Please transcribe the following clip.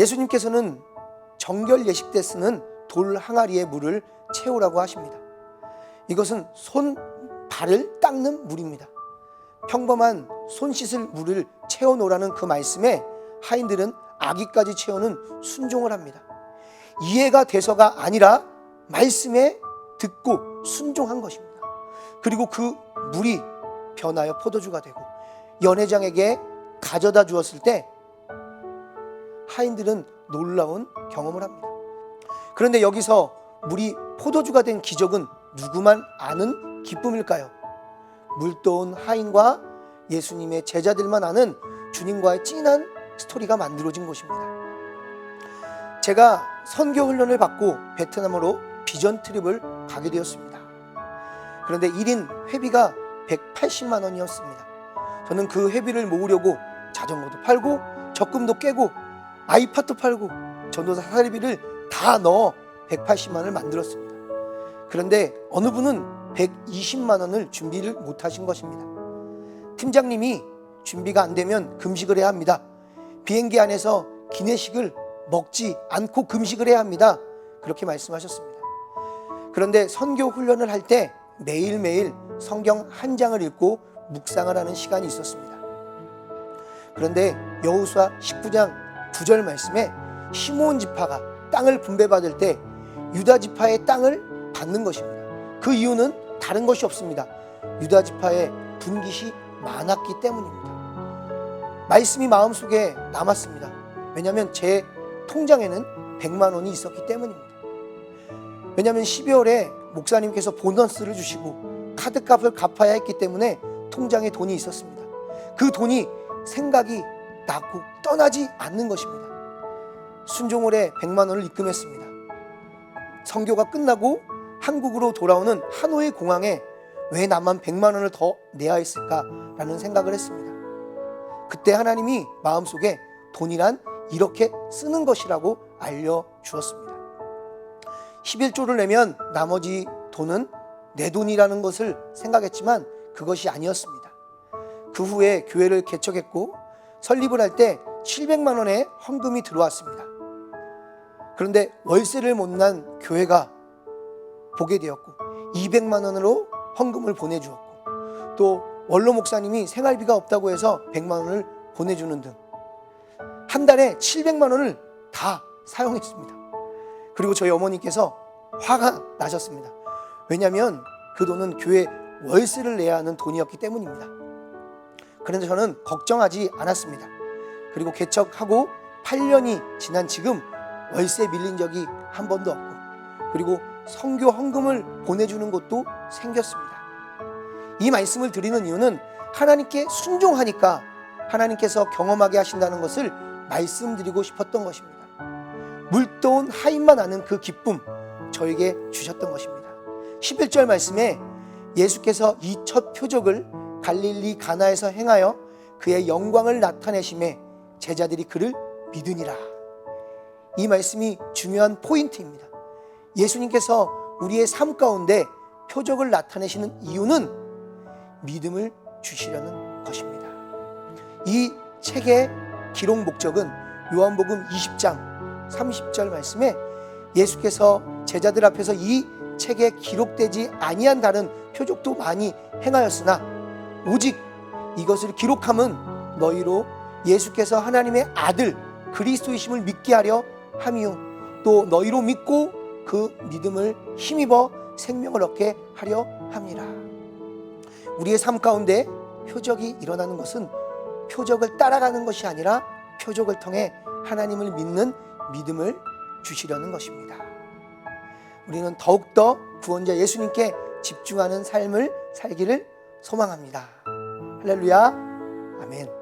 예수님께서는 정결 예식 때 쓰는 돌 항아리에 물을 채우라고 하십니다. 이것은 손, 발을 닦는 물입니다. 평범한 손 씻을 물을 채워놓으라는 그 말씀에 하인들은 아기까지 채우는 순종을 합니다. 이해가 돼서가 아니라 말씀에 듣고 순종한 것입니다. 그리고 그 물이 변하여 포도주가 되고 연회장에게 가져다 주었을 때 하인들은 놀라운 경험을 합니다. 그런데 여기서 물이 포도주가 된 기적은 누구만 아는 기쁨일까요? 물도온 하인과 예수님의 제자들만 아는 주님과의 진한 스토리가 만들어진 것입니다. 제가 선교 훈련을 받고 베트남으로 비전 트립을 가게 되었습니다. 그런데 1인 회비가 180만 원이었습니다. 저는 그 회비를 모으려고 자전거도 팔고 적금도 깨고 아이팟도 팔고 전도사 사례비를 다 넣어 180만 원을 만들었습니다. 그런데 어느 분은 120만 원을 준비를 못하신 것입니다. 팀장님이 준비가 안 되면 금식을 해야 합니다. 비행기 안에서 기내식을 먹지 않고 금식을 해야 합니다. 그렇게 말씀하셨습니다. 그런데 선교 훈련을 할 때 매일매일 성경 한 장을 읽고 묵상을 하는 시간이 있었습니다. 그런데 여호수아 19장 9절 말씀에 시므온 지파가 땅을 분배받을 때 유다 지파의 땅을 받는 것입니다. 그 이유는 다른 것이 없습니다. 유다 지파의 분깃이 많았기 때문입니다. 말씀이 마음속에 남았습니다. 왜냐하면 제 통장에는 100만 원이 있었기 때문입니다. 왜냐하면 12월에 목사님께서 보너스를 주시고 카드값을 갚아야 했기 때문에 통장에 돈이 있었습니다. 그 돈이 생각이 나고 떠나지 않는 것입니다. 순종을 해 100만 원을 입금했습니다. 선교가 끝나고 한국으로 돌아오는 하노이 공항에 왜 나만 100만 원을 더 내야 했을까라는 생각을 했습니다. 그때 하나님이 마음속에 돈이란 이렇게 쓰는 것이라고 알려주었습니다. 11조를 내면 나머지 돈은 내 돈이라는 것을 생각했지만 그것이 아니었습니다. 그 후에 교회를 개척했고 설립을 할 때 700만 원의 헌금이 들어왔습니다. 그런데 월세를 못 난 교회가 보게 되었고 200만 원으로 헌금을 보내주었고 또 원로 목사님이 생활비가 없다고 해서 100만 원을 보내주는 등 한 달에 700만 원을 다 사용했습니다. 그리고 저희 어머니께서 화가 나셨습니다. 왜냐하면 그 돈은 교회 월세를 내야 하는 돈이었기 때문입니다. 그런데 저는 걱정하지 않았습니다. 그리고 개척하고 8년이 지난 지금 월세 밀린 적이 한 번도 없고 그리고 선교 헌금을 보내주는 곳도 생겼습니다. 이 말씀을 드리는 이유는 하나님께 순종하니까 하나님께서 경험하게 하신다는 것을 말씀드리고 싶었던 것입니다. 물도온 하인만 아는 그 기쁨 저에게 주셨던 것입니다. 11절 말씀에 예수께서 이 첫 표적을 갈릴리 가나에서 행하여 그의 영광을 나타내심에 제자들이 그를 믿으니라. 이 말씀이 중요한 포인트입니다. 예수님께서 우리의 삶 가운데 표적을 나타내시는 이유는 믿음을 주시려는 것입니다. 이 책의 기록 목적은 요한복음 20장 30절 말씀에 예수께서 제자들 앞에서 이 책에 기록되지 아니한 다른 표적도 많이 행하였으나 오직 이것을 기록함은 너희로 예수께서 하나님의 아들 그리스도이심을 믿게 하려 함이요 또 너희로 믿고 그 믿음을 힘입어 생명을 얻게 하려 함이라. 우리의 삶 가운데 표적이 일어나는 것은 표적을 따라가는 것이 아니라 표적을 통해 하나님을 믿는 믿음을 주시려는 것입니다. 우리는 더욱더 구원자 예수님께 집중하는 삶을 살기를 소망합니다. 할렐루야, 아멘.